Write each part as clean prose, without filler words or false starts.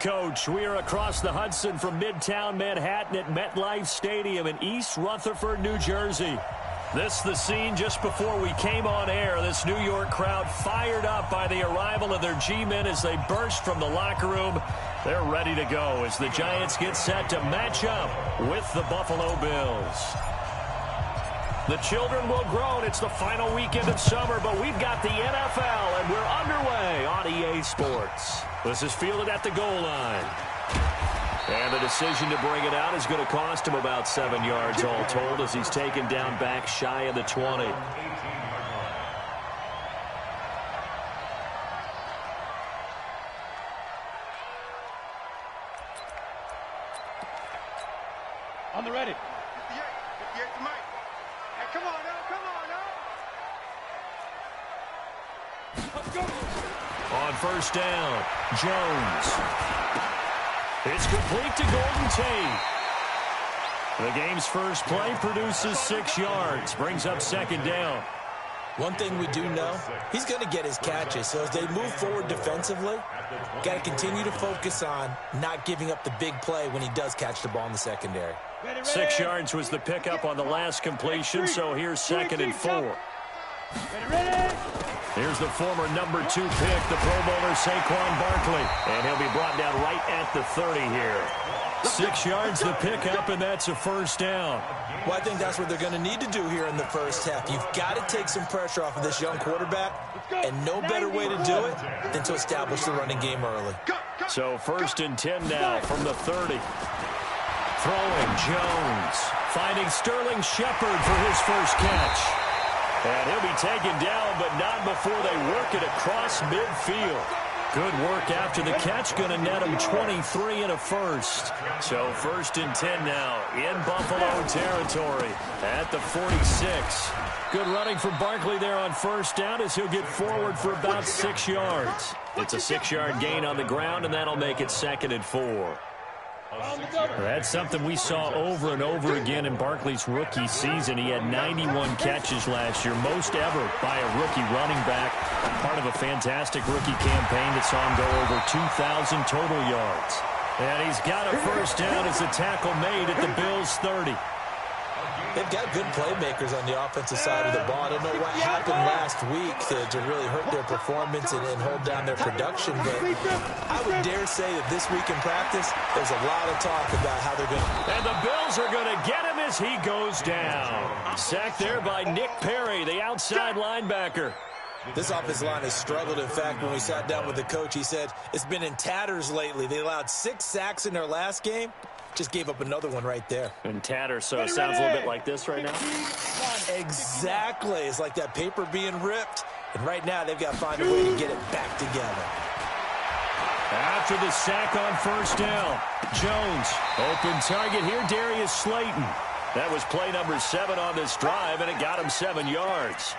Coach, we are across the Hudson from Midtown Manhattan at MetLife Stadium in East Rutherford, New Jersey. This the scene just before we came on air. This New York crowd fired up by the arrival of their G-men as they burst from the locker room. They're ready to go as the Giants get set to match up with the Buffalo Bills. The children will groan. It's the final weekend of summer, but we've got the NFL, and we're underway on EA Sports. This is fielded at the goal line. And the decision to bring it out is going to cost him about 7 yards all told as he's taken down back shy of the 20. On the ready. 58 to Mike. Hey, come on now, come on now. Let's go. On first down, Jones. It's complete to Golden Tate. The game's first play produces 6 yards, brings up second down. One thing we do know, he's going to get his catches. So as they move forward defensively, got to continue to focus on not giving up the big play when he does catch the ball in the secondary. 6 yards was the pickup on the last completion, so here's 2nd and 4. Here's the former number 2 pick, the Pro Bowler Saquon Barkley. And he'll be brought down right at the 30 here. 6 yards the pickup, and that's a first down. Well, I think that's what they're going to need to do here in the first half. You've got to take some pressure off of this young quarterback, and no better way to do it than to establish the running game early. So 1st and 10 now from the 30. Throwing Jones, finding Sterling Shepard for his first catch. And he'll be taken down, but not before they work it across midfield. Good work after the catch, going to net him 23 and a first. So 1st and 10 now in Buffalo territory at the 46. Good running from Barkley there on first down as he'll get forward for about 6 yards. It's a 6-yard gain on the ground, and that'll make it 2nd and 4. That's something we saw over and over again in Barkley's rookie season. He had 91 catches last year, most ever by a rookie running back. Part of a fantastic rookie campaign that saw him go over 2,000 total yards. And he's got a first down as a tackle made at the Bills' 30. They've got good playmakers on the offensive side of the ball. I don't know what happened last week to really hurt their performance and hold down their production, but I would dare say that this week in practice, there's a lot of talk about how they're going to... And the Bills are going to get him as he goes down. Sacked there by Nick Perry, the outside linebacker. This offensive line has struggled. In fact, when we sat down with the coach, he said it's been in tatters lately. They allowed 6 sacks in their last game. Just gave up another one right there. And tatter, so it sounds a little bit like this right now. Exactly. It's like that paper being ripped. And right now, they've got to find a way to get it back together. After the sack on first down, Jones, open target here, Darius Slayton. That was play number 7 on this drive, and it got him 7 yards.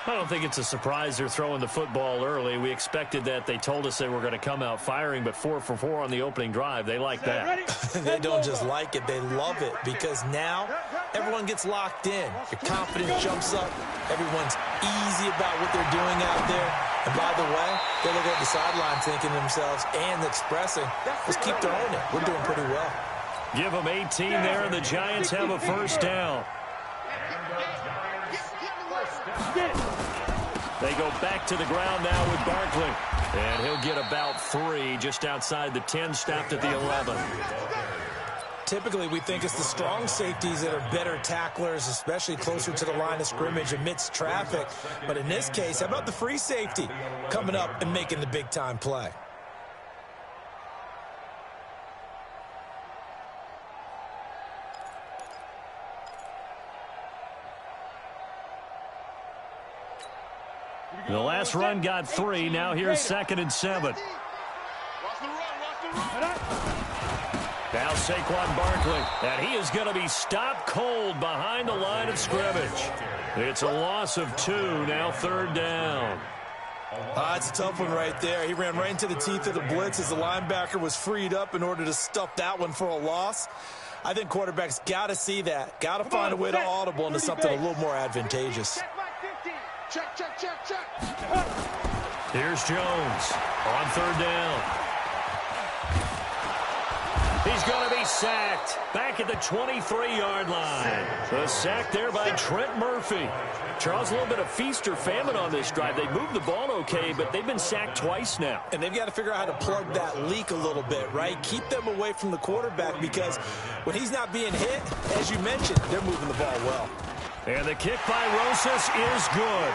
I don't think it's a surprise they're throwing the football early. We expected that. They told us they were going to come out firing, but 4 for 4 on the opening drive. They like that. They don't just like it. They love it because now everyone gets locked in. Your confidence jumps up. Everyone's easy about what they're doing out there. And by the way, they look at the sideline thinking to themselves and expressing, let's keep throwing it. We're doing pretty well. Give them 18 there, and the Giants have a first down. They go back to the ground now with Barkley. And he'll get about 3 just outside the 10, stopped at the 11. Typically, we think it's the strong safeties that are better tacklers, especially closer to the line of scrimmage amidst traffic. But in this case, how about the free safety coming up and making the big-time play? The last run got 3. Now here's 2nd and 7. Now Saquon Barkley. And he is going to be stopped cold behind the line of scrimmage. It's a loss of 2. Now 3rd down. It's a tough one right there. He ran right into the teeth of the blitz as the linebacker was freed up in order to stuff that one for a loss. I think quarterbacks got to see that. Got to find a way to audible into something a little more advantageous. Check, check, check, check. Here's Jones on 3rd down. He's going to be sacked back at the 23-yard line. The sack there by Trent Murphy. Charles, a little bit of feast or famine on this drive. They moved the ball okay, but they've been sacked twice now. And they've got to figure out how to plug that leak a little bit, right? Keep them away from the quarterback because when he's not being hit, as you mentioned, they're moving the ball well. And the kick by Rosas is good.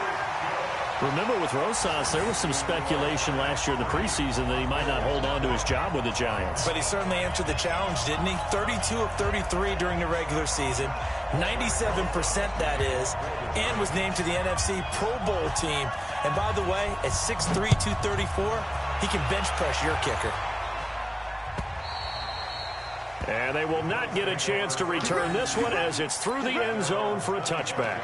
Remember, with Rosas, there was some speculation last year in the preseason that he might not hold on to his job with the Giants. But he certainly answered the challenge, didn't he? 32 of 33 during the regular season, 97% that is, and was named to the NFC Pro Bowl team. And by the way, at 6'3", 234, he can bench press your kicker. And they will not get a chance to return this one as it's through the end zone for a touchback.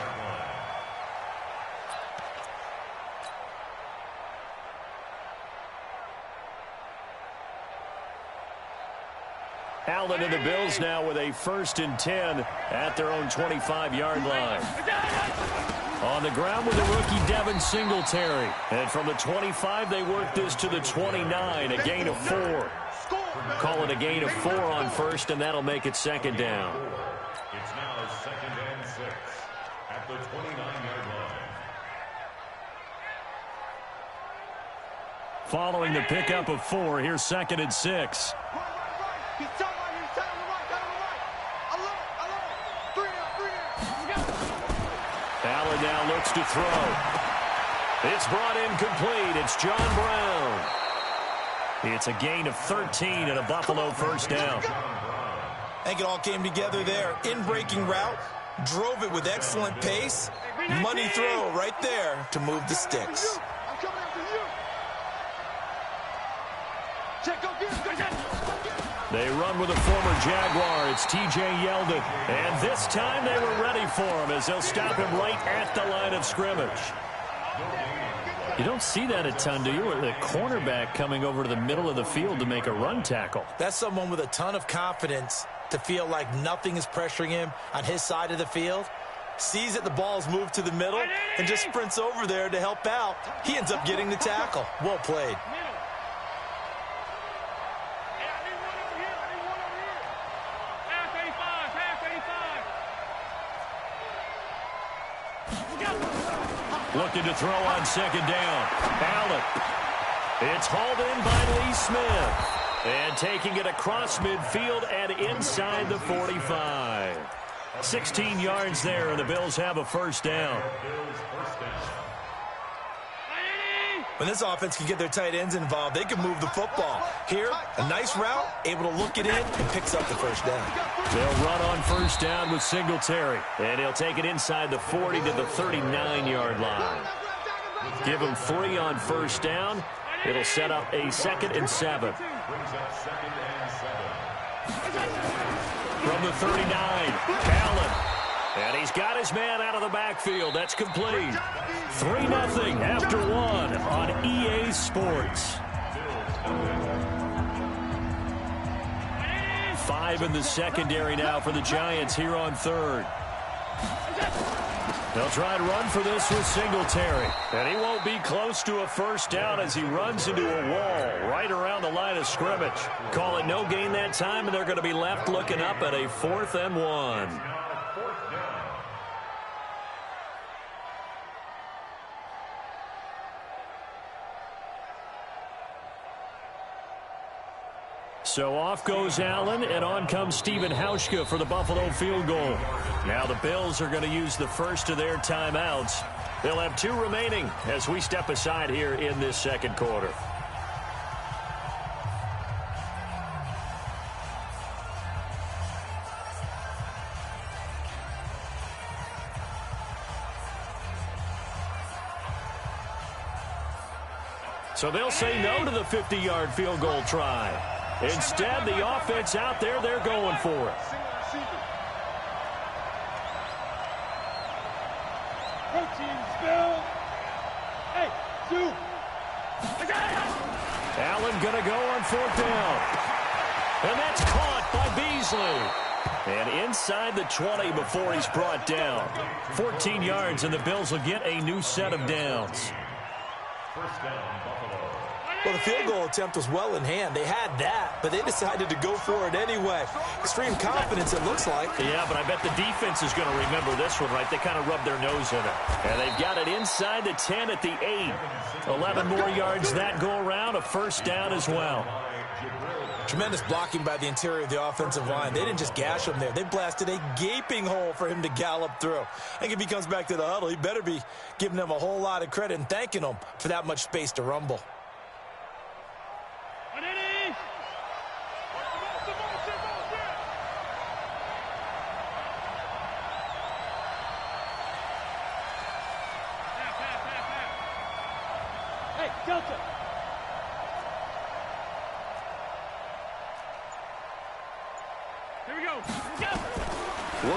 Allen and the Bills now with a 1st and 10 at their own 25-yard line. On the ground with the rookie Devin Singletary. And from the 25, they work this to the 29, a gain of 4. Call it a gain of 4 on 1st, and that'll make it 2nd down. It's now 2nd and 6 at the 29-yard line. Following the pickup of 4, here's 2nd and 6. Allen now looks to throw. It's brought in complete. It's John Brown. It's a gain of 13 and a Buffalo 1st down. I think it all came together there. In-breaking route, drove it with excellent pace. Money throw right there to move the sticks. They run with a former Jaguar. It's T.J. Yeldon. And this time they were ready for him as they'll stop him right at the line of scrimmage. You don't see that a ton, do you? With a cornerback coming over to the middle of the field to make a run tackle. That's someone with a ton of confidence to feel like nothing is pressuring him on his side of the field. Sees that the ball's moved to the middle and just sprints over there to help out. He ends up getting the tackle. Well played. Looking to throw on 2nd down. Allen. It's hauled in by Lee Smith. And taking it across midfield and inside the 45. 16 yards there, and the Bills have a 1st down. When this offense can get their tight ends involved, they can move the football. Here, a nice route, able to look it in, and picks up the 1st down. They'll run on 1st down with Singletary. And he'll take it inside the 40 to the 39-yard line. Give him 3 on 1st down. It'll set up a 2nd and 7. From the 39, Allen. And he's got his man out of the backfield. That's complete. 3-0 after 1 on EA Sports. 5 in the secondary now for the Giants here on 3rd. They'll try to run for this with Singletary. And he won't be close to a 1st down as he runs into a wall right around the line of scrimmage. Call it no gain that time, and they're going to be left looking up at a 4th and 1. So off goes Allen, and on comes Stephen Hauschka for the Buffalo field goal. Now the Bills are going to use the first of their timeouts. They'll have 2 remaining as we step aside here in this 2nd quarter. So they'll say no to the 50-yard field goal try. Instead, the offense out there, they're going for it. Allen going to go on 4th down. And that's caught by Beasley. And inside the 20 before he's brought down. 14 yards, and the Bills will get a new set of downs. 1st down, Buffalo. Well, the field goal attempt was well in hand. They had that, but they decided to go for it anyway. Extreme confidence, it looks like. Yeah, but I bet the defense is going to remember this one, right? They kind of rubbed their nose in it. And they've got it inside the 10 at the 8. 11 more yards that go around, a first down as well. Tremendous blocking by the interior of the offensive line. They didn't just gash him there. They blasted a gaping hole for him to gallop through. I think if he comes back to the huddle, he better be giving them a whole lot of credit and thanking them for that much space to rumble. Hey, Delta. Here we go.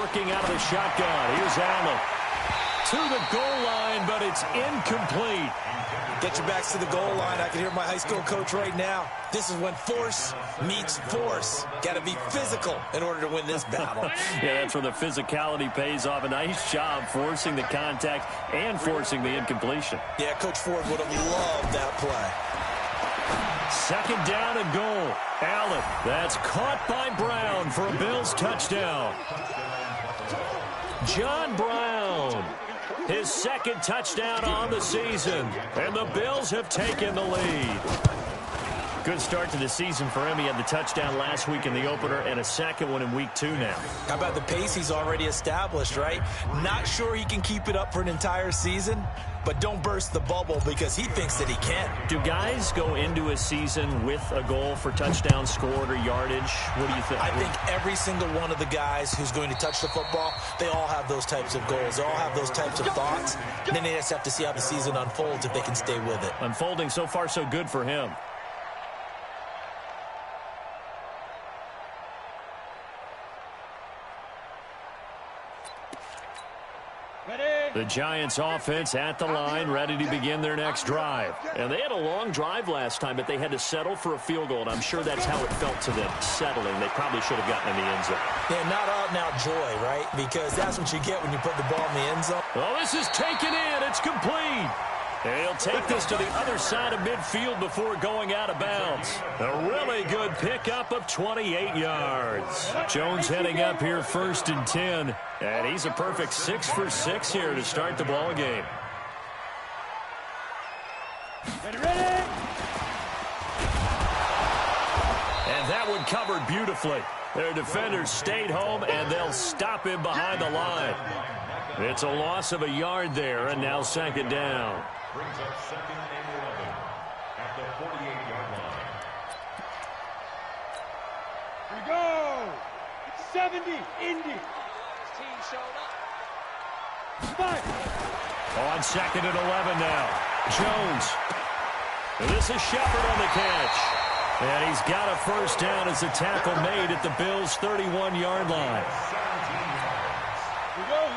Working out of the shotgun. Here's Allen. To the goal line, but it's incomplete. Get your backs to the goal line. I can hear my high school coach right now. This is when force meets force. Got to be physical in order to win this battle. Yeah, that's where the physicality pays off. A nice job forcing the contact and forcing the incompletion. Yeah, Coach Ford would have loved that play. Second down and goal. Allen, that's caught by Brown for a Bills touchdown. John Brown, his second touchdown on the season, and the Bills have taken the lead. Good start to the season for him. He had the touchdown last week in the opener and a second one in week 2 now. How about the pace he's already established, right? Not sure he can keep it up for an entire season, but don't burst the bubble because he thinks that he can. Do guys go into a season with a goal for touchdowns scored or yardage? What do you think? I think every single one of the guys who's going to touch the football, they all have those types of goals. They all have those types of thoughts. And then they just have to see how the season unfolds if they can stay with it. Unfolding so far so good for him. The Giants offense at the line, ready to begin their next drive. And they had a long drive last time, but they had to settle for a field goal, and I'm sure that's how it felt to them, settling. They probably should have gotten in the end zone. Yeah, not out-and-out joy, right? Because that's what you get when you put the ball in the end zone. Oh, this is taken in. It's complete. And he'll take this to the other side of midfield before going out of bounds. A really good pickup of 28 yards. Jones heading up here first and 10. And he's a perfect 6 for 6 here to start the ball game. Ready? And that one covered beautifully. Their defenders stayed home, and they'll stop him behind the line. It's a loss of a yard there, and now second down. Brings up second and 11 at the 48-yard line. Here we go. It's 70. Indy. Team showed up. 5. On second and 11 now. Jones. And this is Shepard on the catch. And he's got a first down as a tackle made at the Bills' 31-yard line.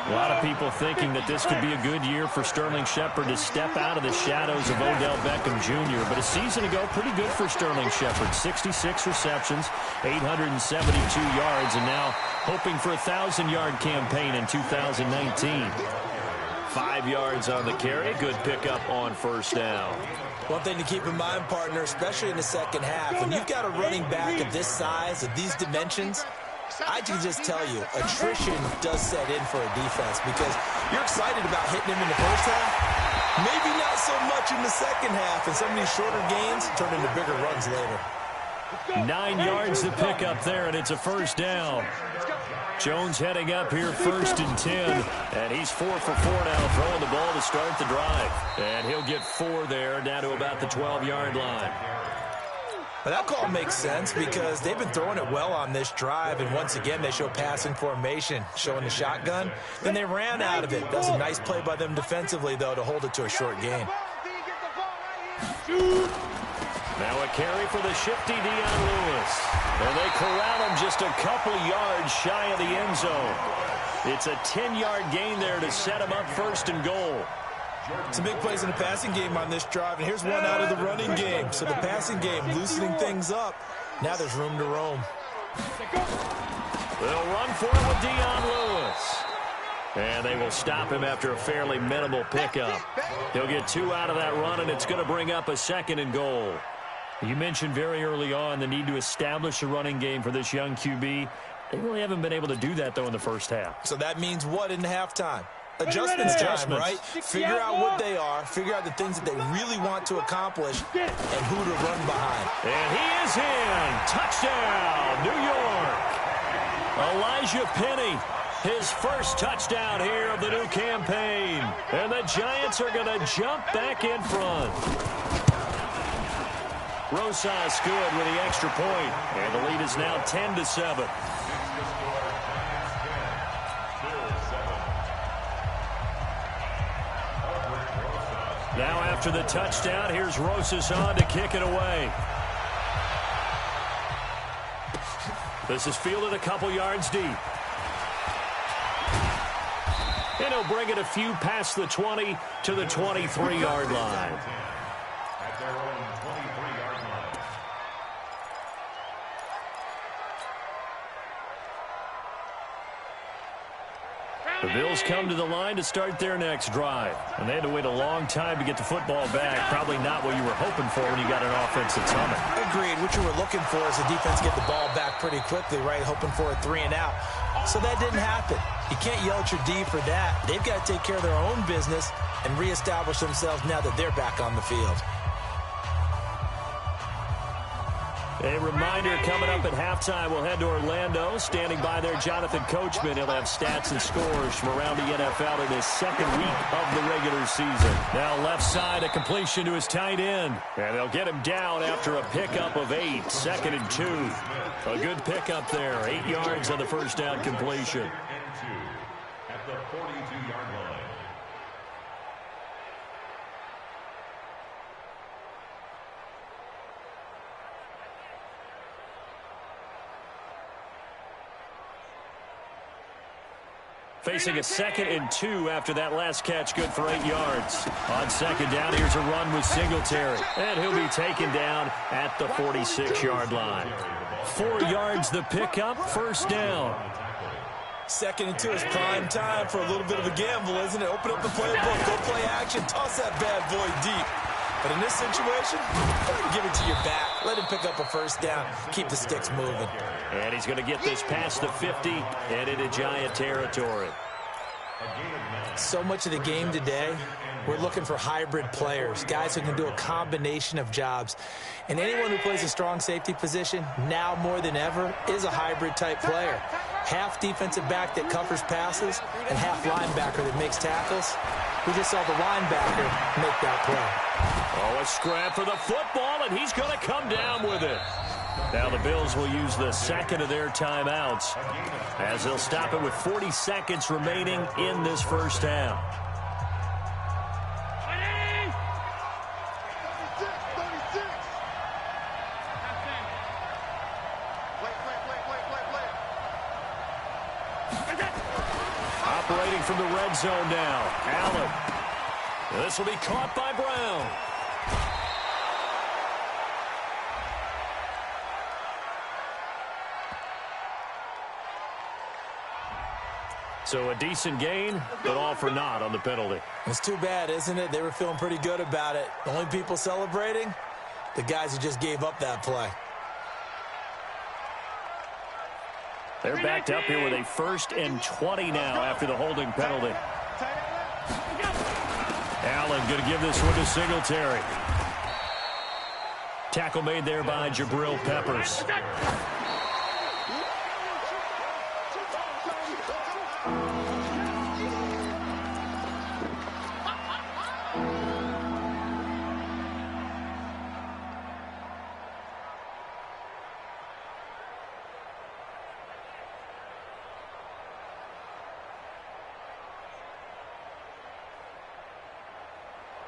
A lot of people thinking that this could be a good year for Sterling Shepard to step out of the shadows of Odell Beckham Jr. But a season ago, pretty good for Sterling Shepard. 66 receptions, 872 yards, and now hoping for a 1,000-yard campaign in 2019. 5 yards on the carry. Good pickup on first down. One thing to keep in mind, partner, especially in the second half, when you've got a running back of this size, of these dimensions, I can just tell you, attrition does set in for a defense because you're excited about hitting him in the first half, maybe not so much in the second half, and some of these shorter gains turn into bigger runs later. 9 yards to pick up there, and it's a first down. Jones heading up here first and 10, and he's 4 for 4 now, throwing the ball to start the drive. And he'll get 4 there, down to about the 12-yard line. But that call makes sense because they've been throwing it well on this drive, and once again they show passing formation, showing the shotgun. Then they ran out of it. That was a nice play by them defensively, though, to hold it to a short gain. Now a carry for the shifty Dion Lewis. And they corral him just a couple yards shy of the end zone. It's a 10-yard gain there to set him up first and goal. Some big plays in the passing game on this drive, and here's one out of the running game. So the passing game loosening things up. Now there's room to roam. They'll run for it with Dion Lewis. And they will stop him after a fairly minimal pickup. He'll get 2 out of that run, and it's going to bring up a second and goal. You mentioned very early on the need to establish a running game for this young QB. They really haven't been able to do that, though, in the first half. So that means what in halftime? Adjustments time, right? Figure out what they are, figure out the things that they really want to accomplish, and who to run behind. And he is in. Touchdown, New York. Elijah Penny, his first touchdown here of the new campaign. And the Giants are going to jump back in front. Rosas good with the extra point, and the lead is now 10-7. Now after the touchdown, here's Rosas on to kick it away. This is fielded a couple yards deep. And he'll bring it a few past the 20 to the 23-yard line. At their own 23-yard line. The Bills come to the line to start their next drive. And they had to wait a long time to get the football back. Probably not what you were hoping for when you got an offense that's humming. Agreed. What you were looking for is the defense get the ball back pretty quickly, right? Hoping for a 3-and-out. So that didn't happen. You can't yell at your D for that. They've got to take care of their own business and reestablish themselves now that they're back on the field. A reminder, coming up at halftime, we'll head to Orlando. Standing by there, Jonathan Coachman. He'll have stats and scores from around the NFL in his second week of the regular season. Now left side, a completion to his tight end. And they'll get him down after a pickup of 8, 2nd and 2. A good pickup there, 8 yards on the first down completion. At the 42-yard line. Facing a 2nd and 2 after that last catch, good for 8 yards. On second down, here's a run with Singletary. And he'll be taken down at the 46-yard line. 4 yards the pickup, first down. 2nd and 2 is prime time for a little bit of a gamble, isn't it? Open up the playbook, go play action, toss that bad boy deep. But in this situation, give it to your back. Let him pick up a first down. Keep the sticks moving. And he's going to get this past the 50 and into Giant territory. So much of the game today, we're looking for hybrid players, guys who can do a combination of jobs. And anyone who plays a strong safety position, now more than ever, is a hybrid-type player. Half defensive back that covers passes and half linebacker that makes tackles. We just saw the linebacker make that play. Oh, a scrap for the football, and he's going to come down with it. Now the Bills will use the second of their timeouts as they'll stop it with 40 seconds remaining in this first half. Operating from the red zone now, Allen. This will be caught by Brown. So a decent gain, but all for naught on the penalty. It's too bad, isn't it? They were feeling pretty good about it. The only people celebrating, the guys who just gave up that play. They're backed up here with a 1st and 20 now after the holding penalty. Allen going to give this one to Singletary. Tackle made there by Jabril Peppers.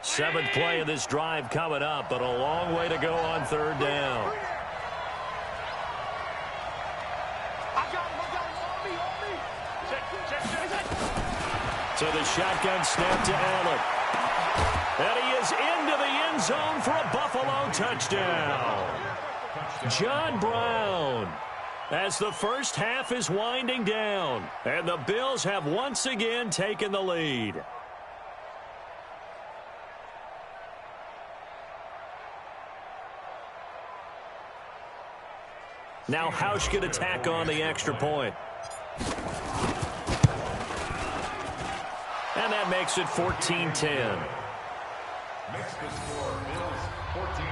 Seventh play of this drive coming up, but a long way to go on 3rd down. So the shotgun snap to Allen. And he is into the end zone for a Buffalo touchdown. John Brown, as the first half is winding down, and the Bills have once again taken the lead. Now Hausch could attack on the extra point. And that makes it 14-10. Makes the score Bills 14,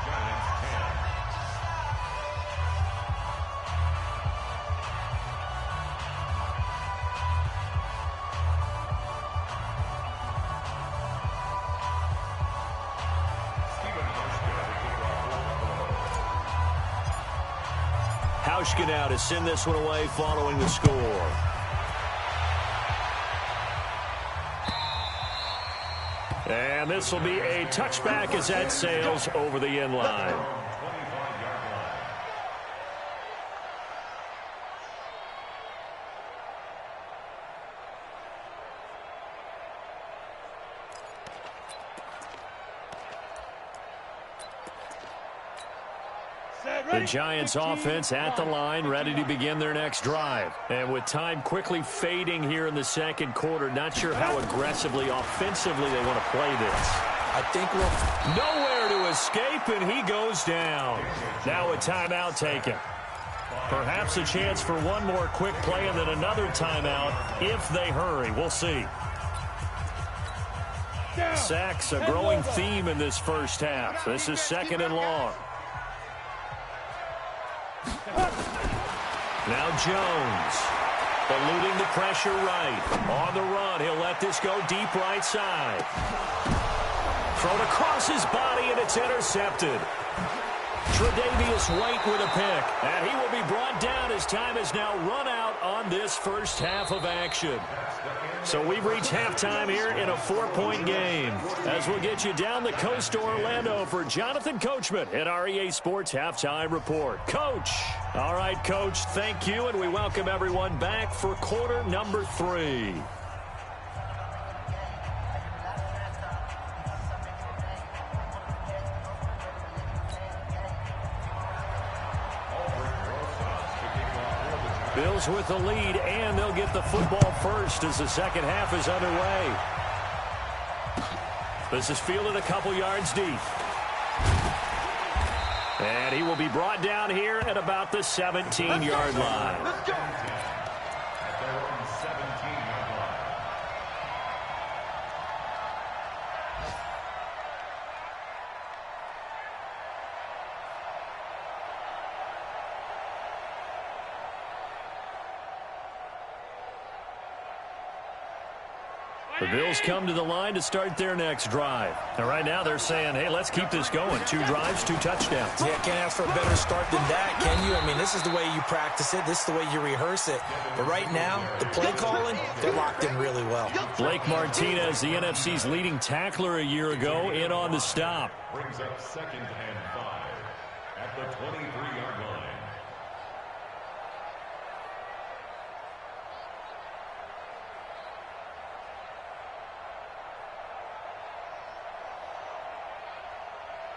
Giants 10. Hausch now to send this one away following the score. And this will be a touchback as that sails over the end line. The Giants offense at the line, ready to begin their next drive. And with time quickly fading here in the second quarter, not sure how aggressively, offensively they want to play this. I think we'll... Nowhere to escape, and he goes down. Now a timeout taken. Perhaps a chance for one more quick play and then another timeout if they hurry. We'll see. Sacks, a growing theme in this first half. This is second and long. Now Jones, eluding the pressure right. On the run, he'll let this go deep right side. Thrown across his body, and it's intercepted. Tre'Davious White with a pick. And he will be brought down as time has now run out on this first half of action. So we've reached halftime here in a 4-point game. As we'll get you down the coast to Orlando for Jonathan Coachman at our EA Sports Halftime Report. Coach. All right, Coach, thank you, and we welcome everyone back for quarter number 3. Bills with the lead, and they'll get the football first as the second half is underway. This is fielded a couple yards deep. And he will be brought down here at about the 17-yard line. Let's go. At their own 17-yard line. The Bills come to the line to start their next drive. And right now they're saying, hey, let's keep this going. 2 drives, 2 touchdowns. Yeah, can't ask for a better start than that, can you? I mean, this is the way you practice it. This is the way you rehearse it. But right now, the play calling, they're locked in really well. Blake Martinez, the NFC's leading tackler a year ago, in on the stop. Brings up 2nd and 5 at the 23-yard line.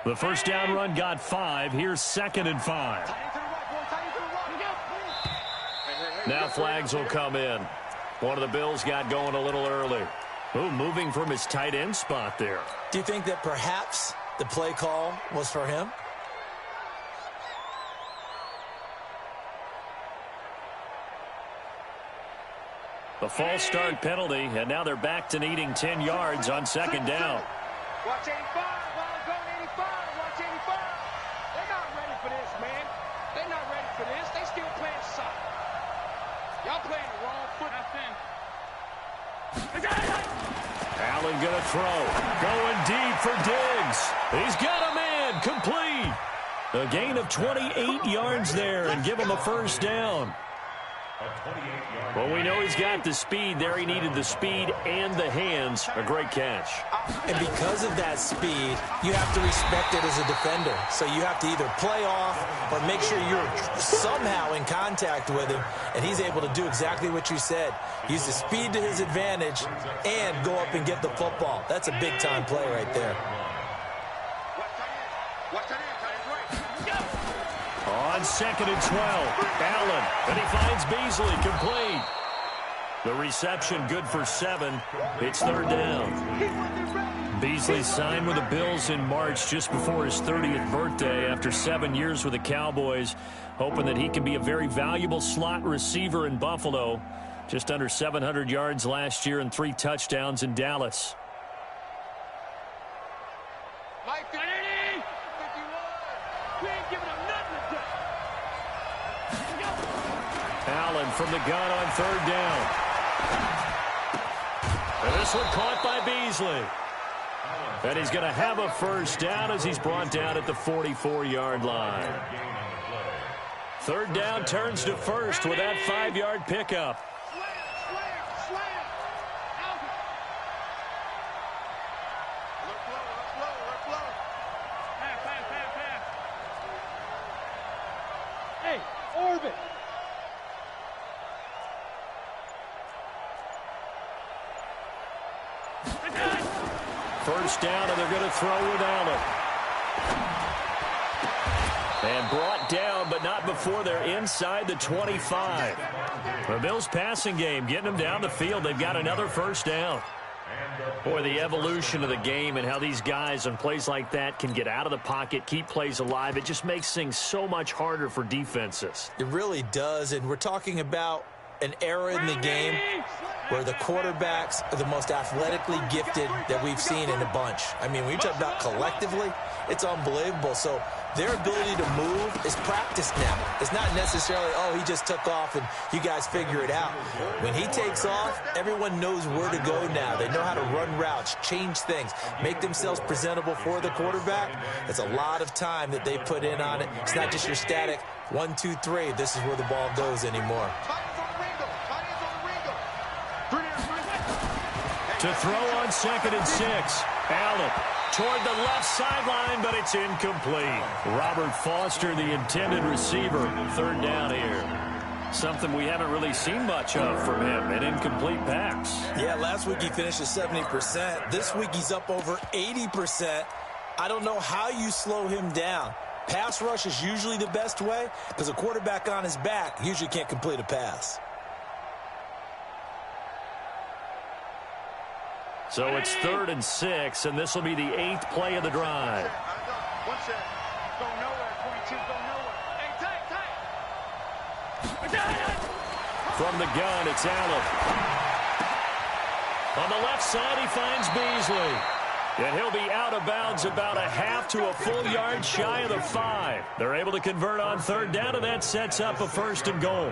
The first down run got 5. Here's 2nd and 5. Now flags will come in. One of the Bills got going a little early. Ooh, moving from his tight end spot there. Do you think that perhaps the play call was for him? The false start penalty, and now they're back to needing 10 yards on 2nd down. Watch 85. Ball going 85. Watch 85. They're not ready for this, man. They're not ready for this. They still playing soccer. Y'all playing the wrong foot. Allen gonna throw. Going deep for Diggs. He's got a man. Complete. A gain of 28 yards there and give him a first down. Well, we know he's got the speed there. He needed the speed and the hands. A great catch. And because of that speed, you have to respect it as a defender. So you have to either play off or make sure you're somehow in contact with him, and he's able to do exactly what you said. Use the speed to his advantage and go up and get the football. That's a big-time play right there. On 2nd and 12, Allen, and he finds Beasley complete. The reception good for 7. It's 3rd down. Beasley signed with the Bills in March just before his 30th birthday after 7 years with the Cowboys. hoping that he can be a very valuable slot receiver in Buffalo. Just under 700 yards last year and 3 touchdowns in Dallas. Allen from the gun on 3rd down. And this one caught by Beasley. And he's going to have a 1st down as he's brought down at the 44-yard line. 3rd down turns to 1st with that 5-yard pickup. Hey, orbit. First down, and they're going to throw with Allen. And brought down, but not before they're inside the 25. The Bills' passing game, getting them down the field. They've got another 1st down. Boy, the evolution of the game and how these guys on plays like that can get out of the pocket, keep plays alive, it just makes things so much harder for defenses. It really does, and we're talking about an era in the game where the quarterbacks are the most athletically gifted that we've seen in a bunch. I mean, when you talk about collectively, it's unbelievable. So their ability to move is practiced now. It's not necessarily, oh, he just took off and you guys figure it out. When he takes off, everyone knows where to go now. They know how to run routes, change things, make themselves presentable for the quarterback. It's a lot of time that they put in on it. It's not just your static 1, 2, 3. This is where the ball goes anymore. To throw on 2nd and 6. Allen toward the left sideline, but it's incomplete. Robert Foster, the intended receiver. 3rd down here. Something we haven't really seen much of from him, an incomplete pass. Yeah, last week he finished at 70%. This week he's up over 80%. I don't know how you slow him down. Pass rush is usually the best way because a quarterback on his back usually can't complete a pass. So it's 3rd and 6, and this will be the 8th play of the drive. One set. Go nowhere. 22. Go nowhere. Hey, tight. From the gun, it's Allen. On the left side, he finds Beasley. And he'll be out of bounds about a half to a full yard shy of the 5. They're able to convert on 3rd down, and that sets up a 1st and goal.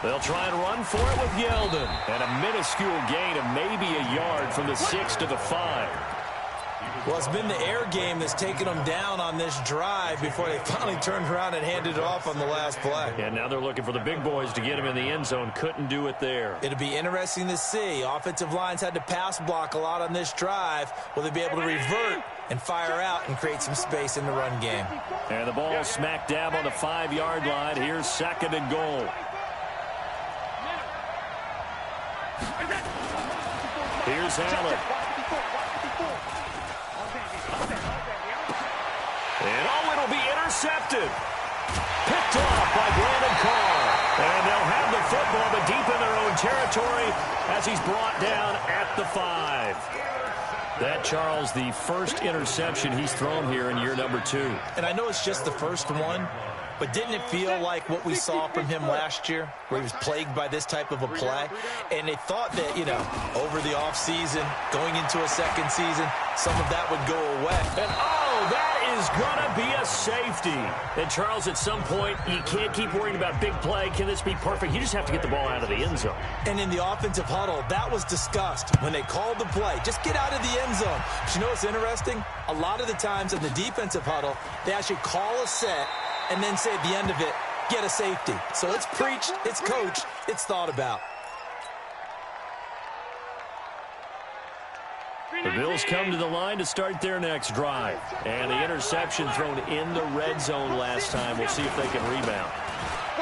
They'll try and run for it with Yeldon. And a minuscule gain of maybe a yard from the 6 to the 5. Well, it's been the air game that's taken them down on this drive before they finally turned around and handed it off on the last play. And now they're looking for the big boys to get him in the end zone. Couldn't do it there. It'll be interesting to see. Offensive lines had to pass block a lot on this drive. Will they be able to revert and fire out and create some space in the run game? And the ball smack dab on the 5-yard line. Here's 2nd and goal. Here's Allen. And it'll be intercepted. Picked off by Brandon Carr. And they'll have the football, but deep in their own territory as he's brought down at the 5. That, Charles, the first interception he's thrown here in year number 2. And I know it's just the first one, but didn't it feel like what we saw from him last year, where he was plagued by this type of a play? And they thought that, you know, over the offseason, going into a second season, some of that would go away. And, oh, that is going to be a safety. And, Charles, at some point, you can't keep worrying about big play. Can this be perfect? You just have to get the ball out of the end zone. And in the offensive huddle, that was discussed when they called the play. Just get out of the end zone. But you know what's interesting? A lot of the times in the defensive huddle, they actually call a set and then say at the end of it, get a safety. So it's preached, it's coached, it's thought about. The Bills come to the line to start their next drive. And the interception thrown in the red zone last time. We'll see if they can rebound.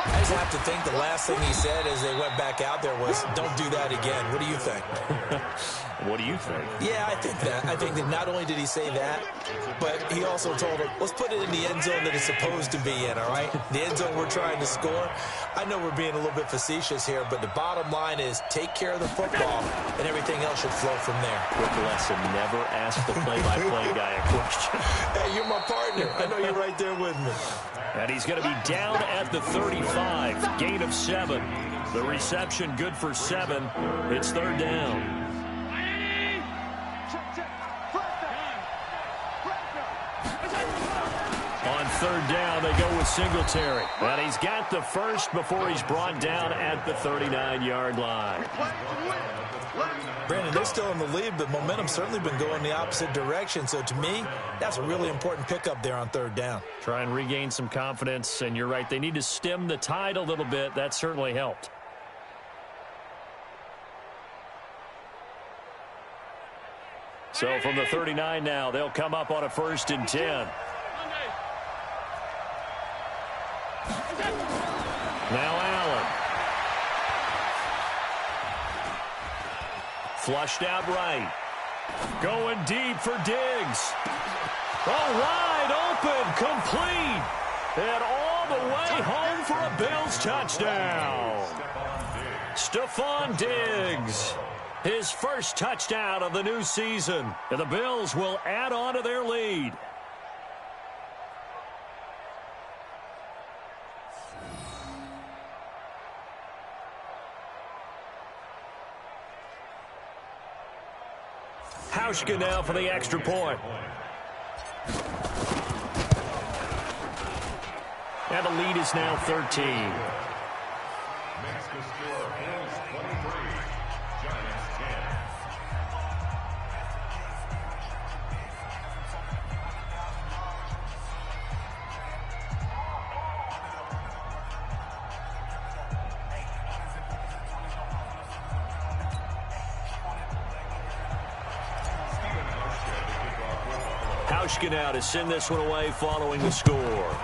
I just have to think the last thing he said as they went back out there was, don't do that again. What do you think? What do you think? Yeah, I think that. I think that not only did he say that, but he also told him, let's put it in the end zone that it's supposed to be in, all right? The end zone we're trying to score. I know we're being a little bit facetious here, but the bottom line is take care of the football, and everything else should flow from there. Quick lesson, never ask the play-by-play guy a question. Hey, you're my partner. I know you're right there with me. And he's going to be down at the 35, gain of 7. The reception good for 7. It's third down. On third down, they go with Singletary. And he's got the first before he's brought down at the 39-yard line. Brandon, they're still in the lead, but momentum's certainly been going the opposite direction. So to me, that's a really important pickup there on third down. Try and regain some confidence, and you're right. They need to stem the tide a little bit. That certainly helped. So from the 39 now, they'll come up on a 1st and 10. Now Allen. Flushed out right. Going deep for Diggs. Oh, wide open, complete. And all the way home for a Bills touchdown. Stephon Diggs. His first touchdown of the new season. And the Bills will add on to their lead. Hauschka now for the extra point. And the lead is now 13. Makes the score Bills 23, Giants 10. Hauschka now to send this one away following the score.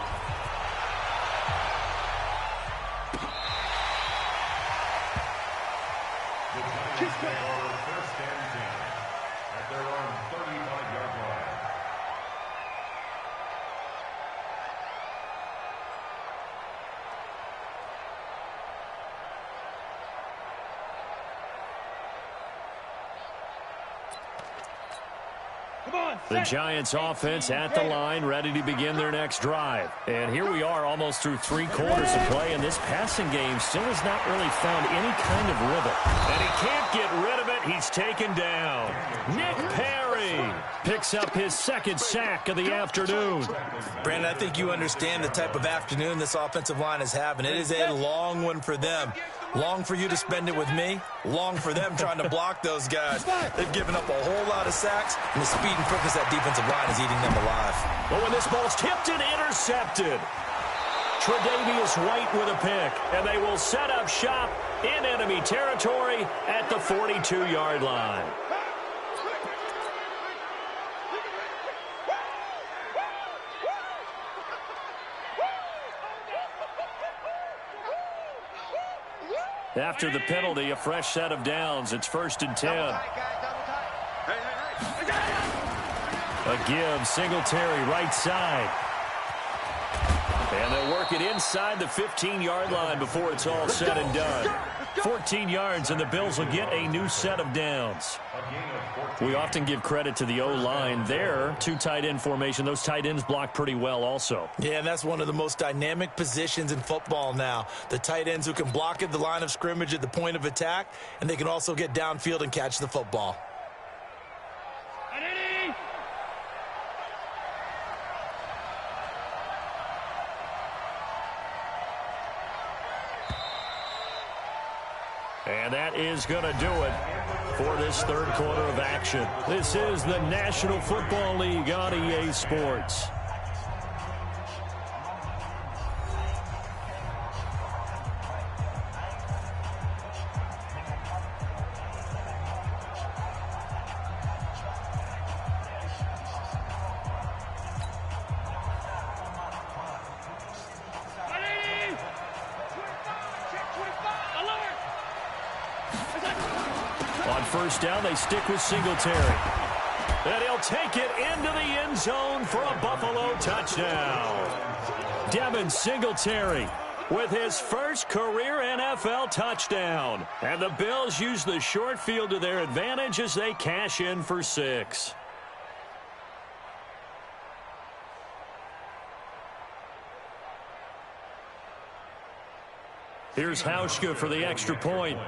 The Giants offense at the line, ready to begin their next drive. And here we are almost through 3 quarters of play, and this passing game still has not really found any kind of rhythm. And he can't get rid of it. He's taken down. Nick Perry picks up his 2nd sack of the afternoon. Brandon, I think you understand the type of afternoon this offensive line is having. It is a long one for them. Long for you to spend it with me. Long for them trying to block those guys. They've given up a whole lot of sacks, and the speed and quickness that defensive line is eating them alive. But when this ball's tipped and intercepted, Tre'Davious White with a pick, and they will set up shop in enemy territory at the 42-yard line. After the penalty, a fresh set of downs. It's 1st and 10. A give, Singletary, right side. And they'll work it inside the 15-yard line before it's all said and done. 14 yards, and the Bills will get a new set of downs. We often give credit to the O-line there. 2 tight end formation. Those tight ends block pretty well also. Yeah, and that's one of the most dynamic positions in football now. The tight ends who can block at the line of scrimmage at the point of attack, and they can also get downfield and catch the football. And that is going to do it for this 3rd quarter of action. This is the National Football League on EA Sports. On first down, they stick with Singletary. And he'll take it into the end zone for a Buffalo touchdown. Devin Singletary with his first career NFL touchdown. And the Bills use the short field to their advantage as they cash in for 6. Here's Hauschka for the extra point.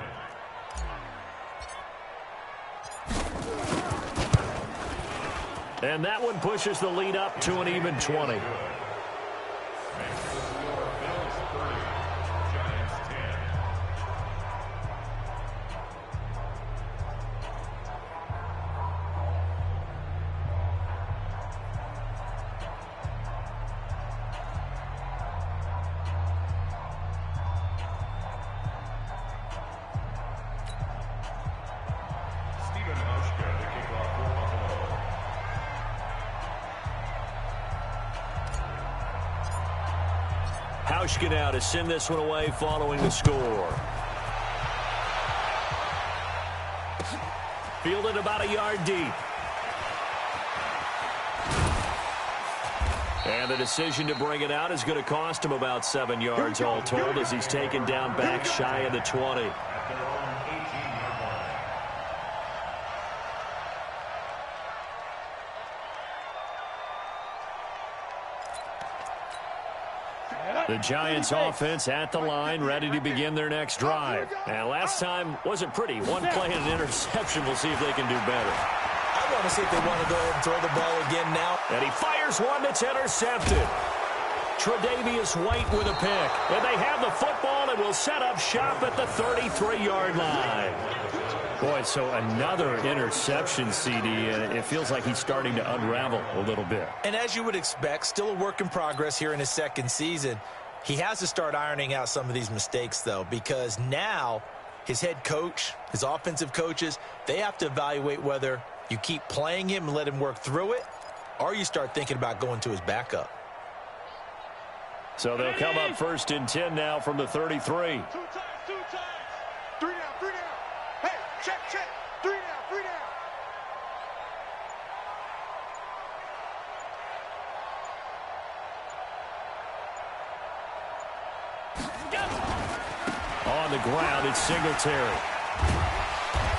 And that one pushes the lead up to an even 20. Hauschka now to send this one away following the score. Fielded about a yard deep. And the decision to bring it out is going to cost him about 7 yards all told as he's taken down back shy of the 20. The Giants offense at the line, ready to begin their next drive. And last time wasn't pretty. One play and an interception. We'll see if they can do better. I want to see if they want to go ahead and throw the ball again now. And he fires one that's intercepted. Tre'Davious White with a pick. And they have the football and will set up shop at the 33-yard line. Boy, so another interception, CD, and it feels like he's starting to unravel a little bit. And as you would expect, still a work in progress here in his second season. He has to start ironing out some of these mistakes, though, because now his head coach, his offensive coaches, they have to evaluate whether you keep playing him and let him work through it, or you start thinking about going to his backup. So they'll come up first and 10 now from the 33. 2 times. 3 down. Hey, check. 3 down. On the ground, it's Singletary.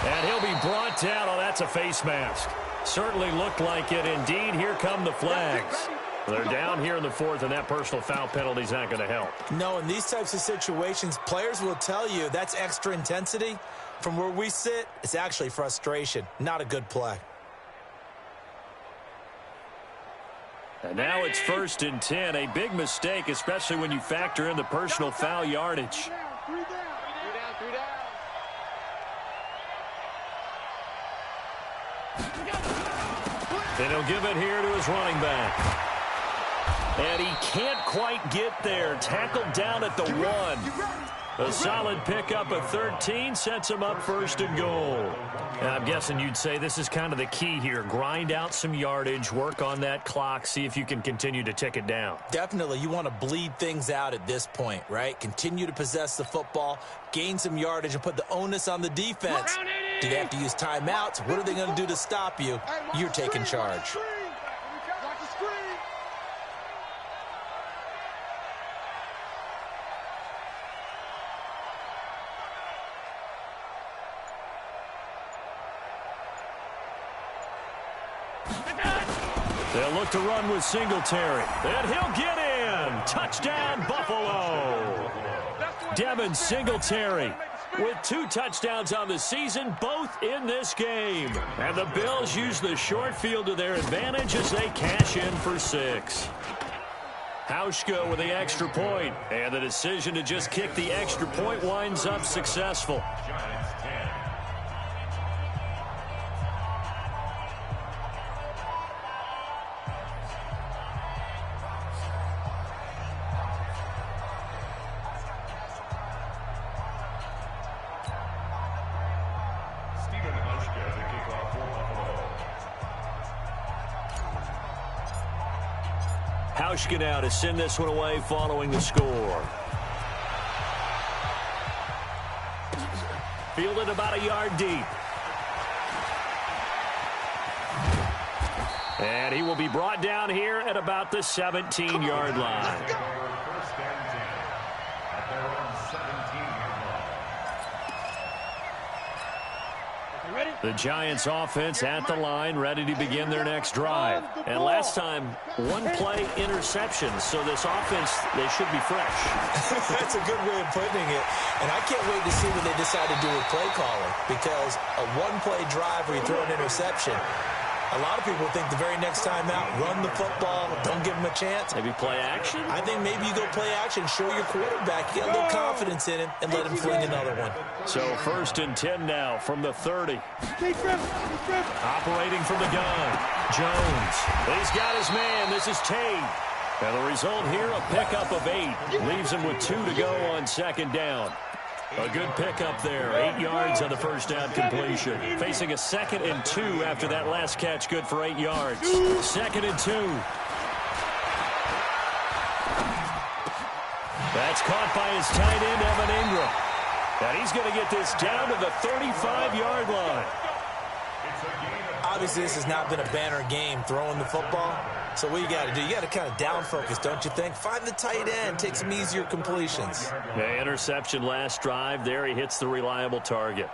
And he'll be brought down. Oh, that's a face mask. Certainly looked like it. Indeed, here come the flags. They're down here in the 4th, and that personal foul penalty is not going to help. No, in these types of situations, players will tell you that's extra intensity. From where we sit, it's actually frustration. Not a good play. And now it's first and 10. A big mistake, especially when you factor in the personal foul yardage. 3 down. And he'll give it here to his running back. And he can't quite get there. Tackled down at the 1. A solid pickup of 13 sets him up first and goal. And I'm guessing you'd say this is kind of the key here. Grind out some yardage, work on that clock, see if you can continue to tick it down. Definitely, you want to bleed things out at this point, right? Continue to possess the football, gain some yardage, and put the onus on the defense. Do they have to use timeouts? What are they going to do to stop you? You're taking charge. Watch the screen. They'll look to run with Singletary. And he'll get in. Touchdown, Buffalo. Devin Singletary with 2 touchdowns on the season, both in this game. And the Bills use the short field to their advantage as they cash in for 6. Hauschka with the extra point. And the decision to just kick the extra point winds up successful. Hauschka now to send this one away following the score. Fielded about a yard deep. And he will be brought down here at about the 17-yard line. First and 10 at their own 17-yard line. The Giants offense at the line, ready to begin their next drive. And last time, one-play interception. So this offense, they should be fresh. That's a good way of putting it. And I can't wait to see what they decide to do with play calling, because a one-play drive where you throw an interception, a lot of people think the very next time out, run the football, don't give him a chance. Maybe play action? I think maybe you go play action, show your quarterback, get a little confidence in him, and let him fling another one. So first and 10 now from the 30. Operating from the gun, Jones. He's got his man. This is Tate. And the result here, a pickup of 8. Leaves him with 2 to go on second down. A good pickup there, 8 yards on the first down completion. Facing a 2nd and 2 after that last catch, good for 8 yards. 2nd and 2. That's caught by his tight end, Evan Ingram. And he's going to get this down to the 35-yard line. Obviously, this has not been a banner game throwing the football. So what you got to do, you got to kind of down focus, don't you think? Find the tight end, take some easier completions. The interception last drive. There he hits the reliable target.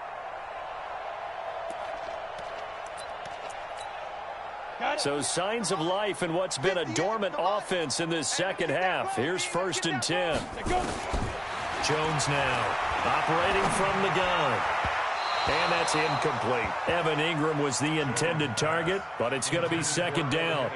So signs of life in what's been a dormant offense in this second half. Here's first and 10. Jones now operating from the gun. And that's incomplete. Evan Ingram was the intended target, but it's going to be second down.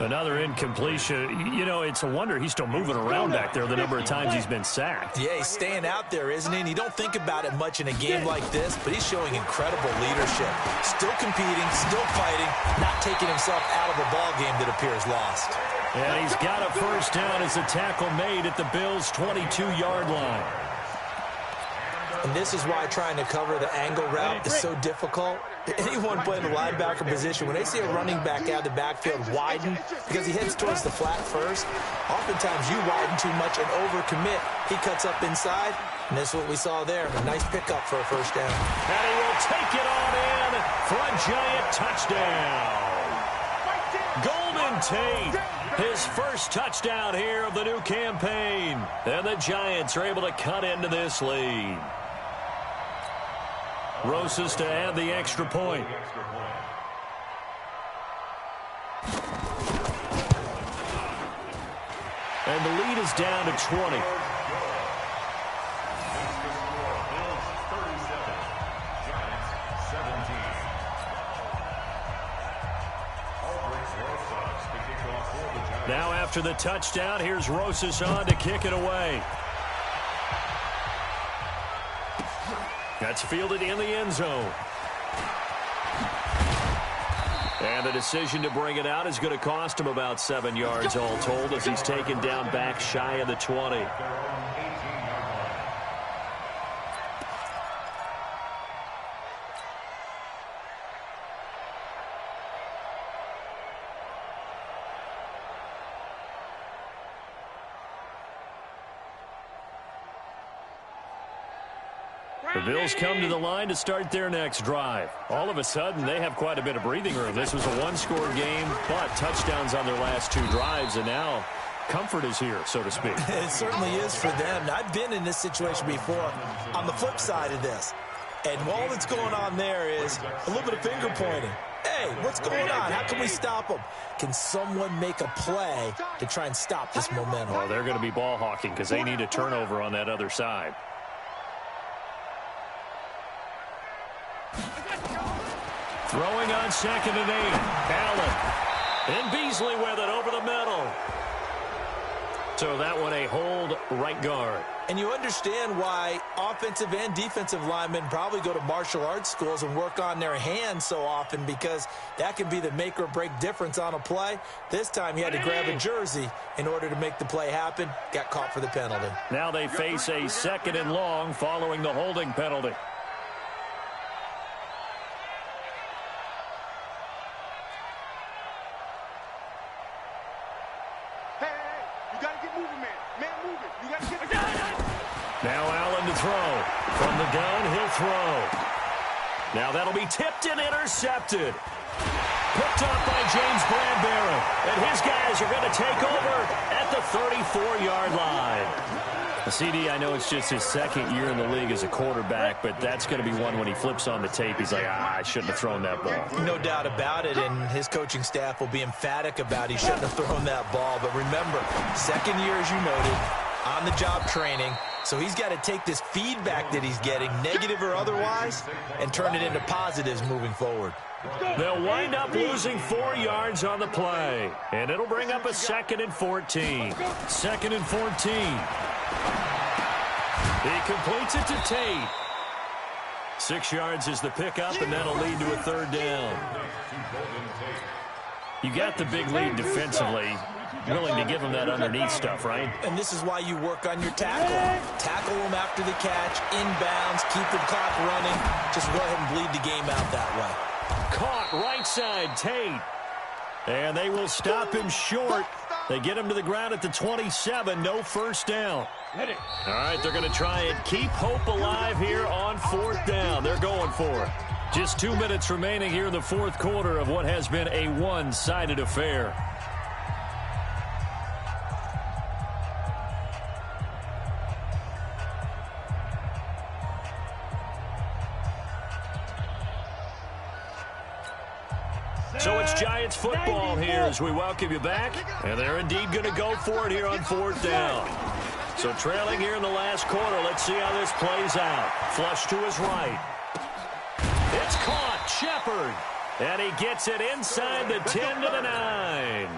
Another incompletion. You know, it's a wonder he's still moving around back there the number of times he's been sacked. Yeah, he's staying out there, isn't he? And you don't think about it much in a game like this, but he's showing incredible leadership. Still competing, still fighting, not taking himself out of a ball game that appears lost. And he's got a first down as a tackle made at the Bills' 22-yard line. And this is why trying to cover the angle route is so difficult. Anyone playing the linebacker position, when they see a running back out of the backfield widen because he heads towards the flat first, oftentimes you widen too much and overcommit. He cuts up inside, and that's what we saw there. A nice pickup for a first down. And he will take it on in for a giant touchdown. Golden Tate, his first touchdown here of the new campaign. And the Giants are able to cut into this lead. Rosas to add the extra point. And the lead is down to 20. Now after the touchdown, here's Rosas on to kick it away. That's fielded in the end zone. And the decision to bring it out is going to cost him about 7 yards all told as he's taken down back shy of the 20. The Bills come to the line to start their next drive. All of a sudden, they have quite a bit of breathing room. This was a one-score game, but touchdowns on their last 2 drives, and now comfort is here, so to speak. It certainly is for them. Now, I've been in this situation before on the flip side of this, and all that's going on there is a little bit of finger pointing. Hey, what's going on? How can we stop them? Can someone make a play to try and stop this momentum? Oh, they're going to be ball hawking because they need a turnover on that other side. Throwing on 2nd and 8. Allen. And Beasley with it over the middle. So that one a hold right guard. And you understand why offensive and defensive linemen probably go to martial arts schools and work on their hands so often, because that can be the make or break difference on a play. This time he had to grab a jersey in order to make the play happen. Got caught for the penalty. Now they face a 2nd and long following the holding penalty. Now Allen to throw. From the gun, he'll throw. Now that'll be tipped and intercepted. Picked up by James Bradbury. And his guys are going to take over at the 34-yard line. CD, I know it's just his second year in the league as a quarterback, but that's going to be one when he flips on the tape. He's like, I shouldn't have thrown that ball. No doubt about it, and his coaching staff will be emphatic about he shouldn't have thrown that ball. But remember, second year, as you noted, on-the-job training, so he's got to take this feedback that he's getting, negative or otherwise, and turn it into positives moving forward. They'll wind up losing 4 yards on the play, and it'll bring up a 2nd and 14. 2nd and 14. He completes it to Tate. 6 yards is the pickup, and that'll lead to a 3rd down. You got the big lead defensively. Willing to give him that underneath stuff, right? And this is why you work on your tackle. Tackle them after the catch, inbounds, keep the clock running. Just go ahead and bleed the game out that way. Caught right side, Tate. And they will stop him short. They get him to the ground at the 27. No first down. All right, they're going to try and keep hope alive here on 4th down. They're going for it. Just 2 minutes remaining here in the 4th quarter of what has been a one-sided affair. So it's Giants football here as we welcome you back. And they're indeed going to go for it here on 4th down. So trailing here in the last quarter. Let's see how this plays out. Flush to his right. It's caught. Shepard. And he gets it inside the 10 to the 9.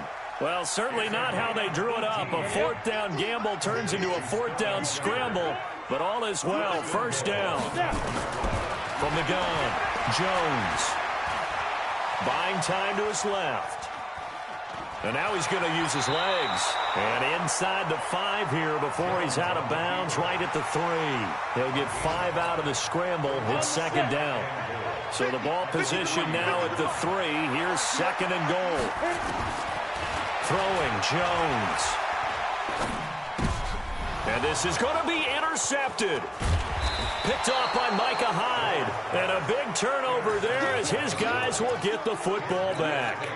Well, certainly not how they drew it up. A 4th down gamble turns into a 4th down scramble. But all is well. First down. From the gun, Jones. Buying time to his left. And now he's going to use his legs. And inside the 5 here before he's out of bounds right at the 3. He'll get 5 out of the scramble. It's 2nd down. So the ball position now at the 3. Here's 2nd and goal. Throwing Jones. And this is going to be intercepted. Picked off by Micah Hyde. And a big turnover there as his guys will get the football back.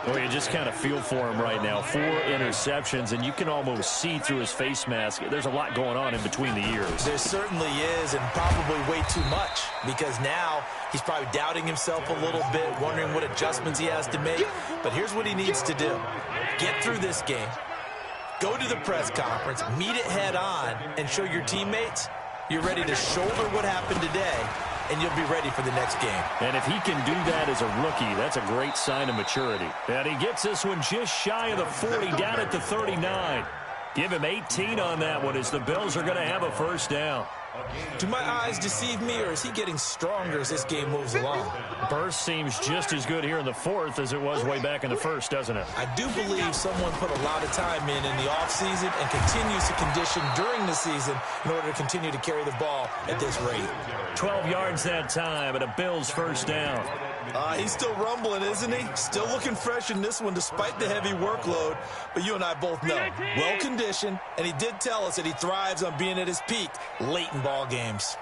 Well, you just kind of feel for him right now. 4 interceptions, and you can almost see through his face mask. There's a lot going on in between the ears. There certainly is, and probably way too much, because now he's probably doubting himself a little bit, wondering what adjustments he has to make. But here's what he needs to do. Get through this game. Go to the press conference, meet it head on, and show your teammates you're ready to shoulder what happened today, and you'll be ready for the next game. And if he can do that as a rookie, that's a great sign of maturity. And he gets this one just shy of the 40, down at the 39. Give him 18 on that one as the Bills are going to have a first down. Do my eyes deceive me, or is he getting stronger as this game moves along? Burst seems just as good here in the 4th as it was way back in the 1st, doesn't it? I do believe someone put a lot of time in the offseason and continues to condition during the season in order to continue to carry the ball at this rate. 12 yards that time and a Bills first down. He's still rumbling, isn't he? Still looking fresh in this one despite the heavy workload. But you and I both know, well-conditioned, and he did tell us that he thrives on being at his peak late in ball games.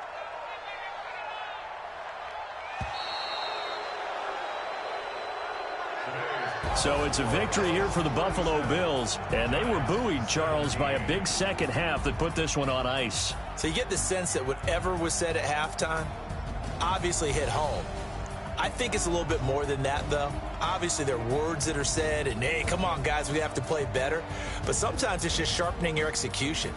So it's a victory here for the Buffalo Bills, and they were buoyed, Charles, by a big second half that put this one on ice. So you get the sense that whatever was said at halftime obviously hit home. I think it's a little bit more than that, though. Obviously, there are words that are said, and, hey, come on, guys, we have to play better. But sometimes it's just sharpening your execution.